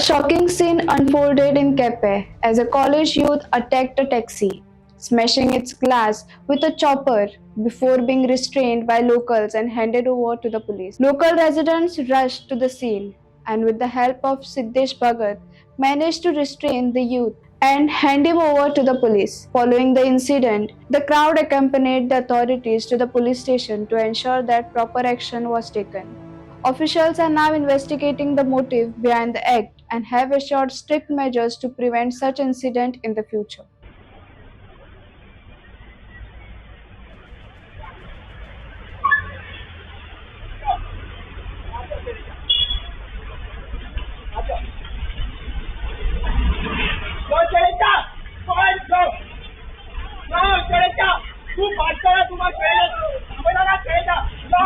A shocking scene unfolded in Kepe as a college youth attacked a taxi, smashing its glass with a chopper before being restrained by locals and handed over to the police. Local residents rushed to the scene and, with the help of Siddesh Bhagat, managed to restrain the youth and hand him over to the police. Following the incident, the crowd accompanied the authorities to the police station to ensure that proper action was taken. Officials are now investigating the motive behind the act and have assured strict measures to prevent such incident in the future. Go derecha, go. No, derecha. Tú falta, tú más derecha. Voy a la derecha. No.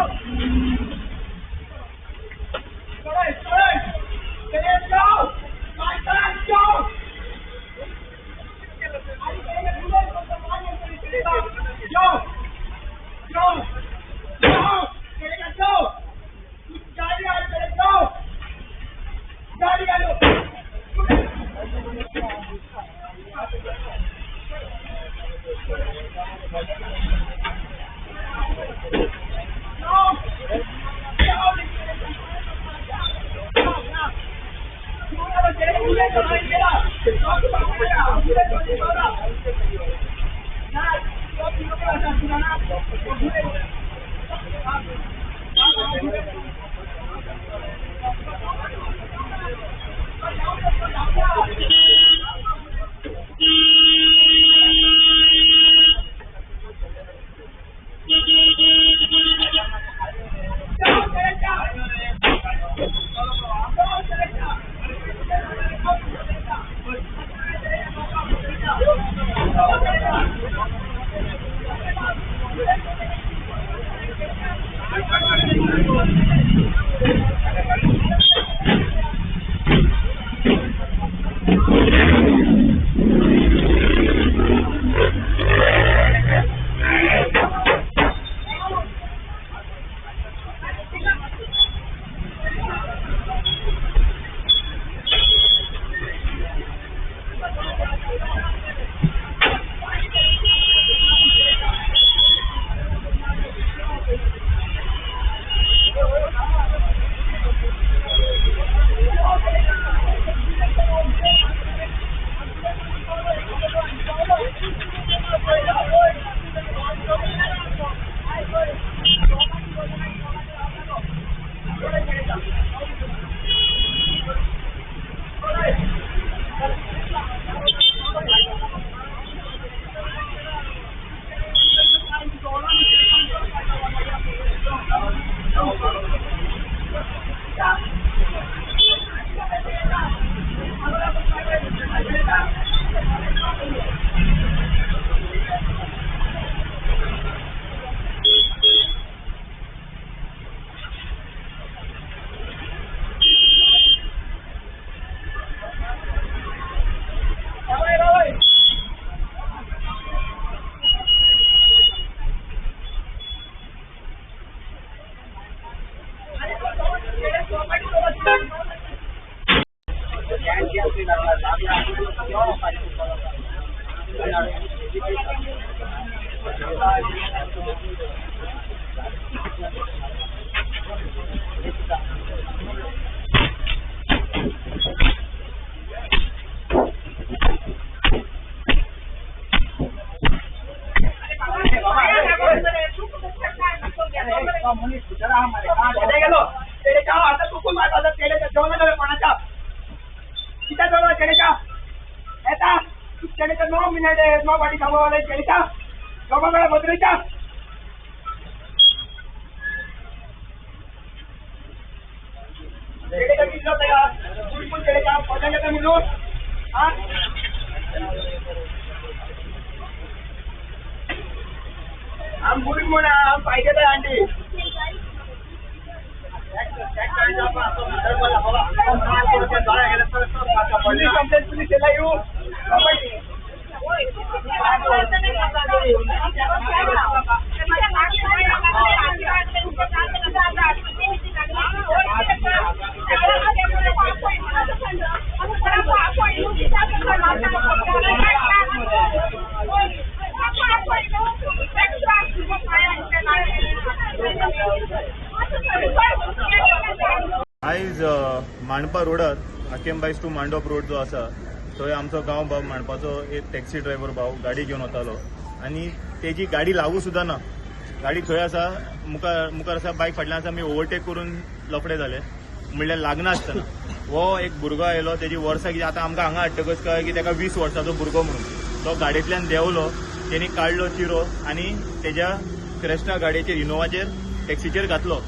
Correcto. Derecha. Falta, go. Yo. Derecha, go. I'm moving more. I'm fighting the auntie. Police मांडपा रोडार आकेंबाईस to मांडोप road जो आसा थंय आमचो गांव भाव मांडपाचो एक टॅक्सी ड्रायव्हर भाव गाडी घेवन वतालो आनी तेजी गाडी लागू सुद्दां ना. गाडी थंय आसा, मुखार आसा, बायक फाटल्यान आसा. आमी ओवरटेक करून लफडे जाले. म्हणल्यार लागना आसतना हो एक भुरगो आयलो, तेजी वर्सां कितें आतां आमकां हांगा हाडटकच कळ्ळें की ताका 20 वर्साचो भुरगो म्हणून. तो गाडयेंतल्यान देंवलो, तेणी काडलो चिरो आनी तेज्या क्रेस्टा गाडयेचेर इनोवाचेर टॅक्सीचेर घातलो.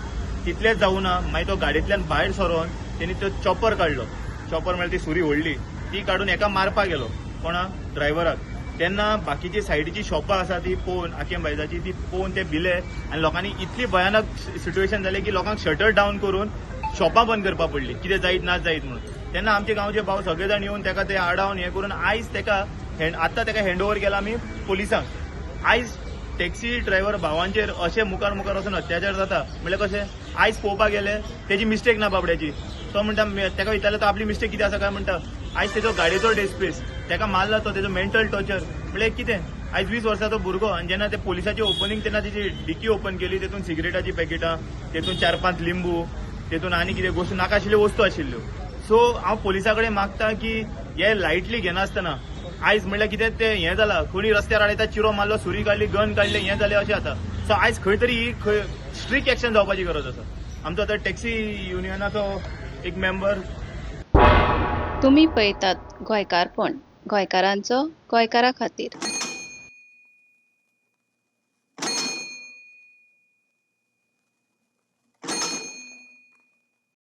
तितलेंच जावुना, मागीर तो गाडयेंतल्यान भायर सरोन तेणी तो चॉपर काडलो. चॉपर म्हळ्यार ती सुरी व्हडली, ती काडून एका मारपाक गेलो. कोणाक? ड्रायव्हराक. तेन्ना बाकीची सायडीची शॉपां आसा ती पळोवन, आकेंबायजाची ती पळोवन ते भिले आनी लोकांनी इतली भयानक सिट्युएशन जाली की लोकांक शटर डावन करून शॉपां बंद करपा पडली, कितें जायत ना जायत म्हणून. तेन्ना आमचे गांवचे भाव सगळे जाण येवन ताका ते आडावन हें करून आयज ताका आतां ताका हँड ओव्हर केला आमी पुलिसांक. आयज टॅक्सी ड्रायव्हर भावांचेर अशें मुखार वचून अत्याचार जाता म्हणल्यार कशें? आयज पळोवपाक गेले तेजी मिस्टेक ना बाबड्याची. तो म्हणटा, ताका विचारलं तो आपली मिस्टेक कितें आसा काय म्हणटा. आयज तेजो गाडयेचो डिस्प्लेस, ताका मारला तो, तेजो मेंटल टॉर्चर. म्हणल्यार कितें? आयज 20 वर्साचो भुरगो, आनी जेन्ना ते पुलिसाची ओपनिंग तेन्ना तेजी डिकी ओपन केली, तेतून सिगरेटाची पॅकेटां, तेतून 4-5 लिंबू, तेतून आनी कितें गोश्ट नाका आशिल्ल्यो वस्तू आशिल्ल्यो. सो हांव पुलिसा कडेन मागता की हे लायटली घेनासतना आयज म्हणल्यार कितें तें हें जालां, कोणी रस्त्यार आडयता, चिरो मारलो, सुरी काडली, गन काडले, हें जालें अशें जाता. सो आयज खंय तरी ही स्ट्रिक्ट एक्शन जावपाची गरज आसा. आमचो आतां टॅक्सी युनियनाचो एक मेंबर. तुम्ही पळयतात गोंयकारपण, गोंयकारांचो गोंयकारा खातीर.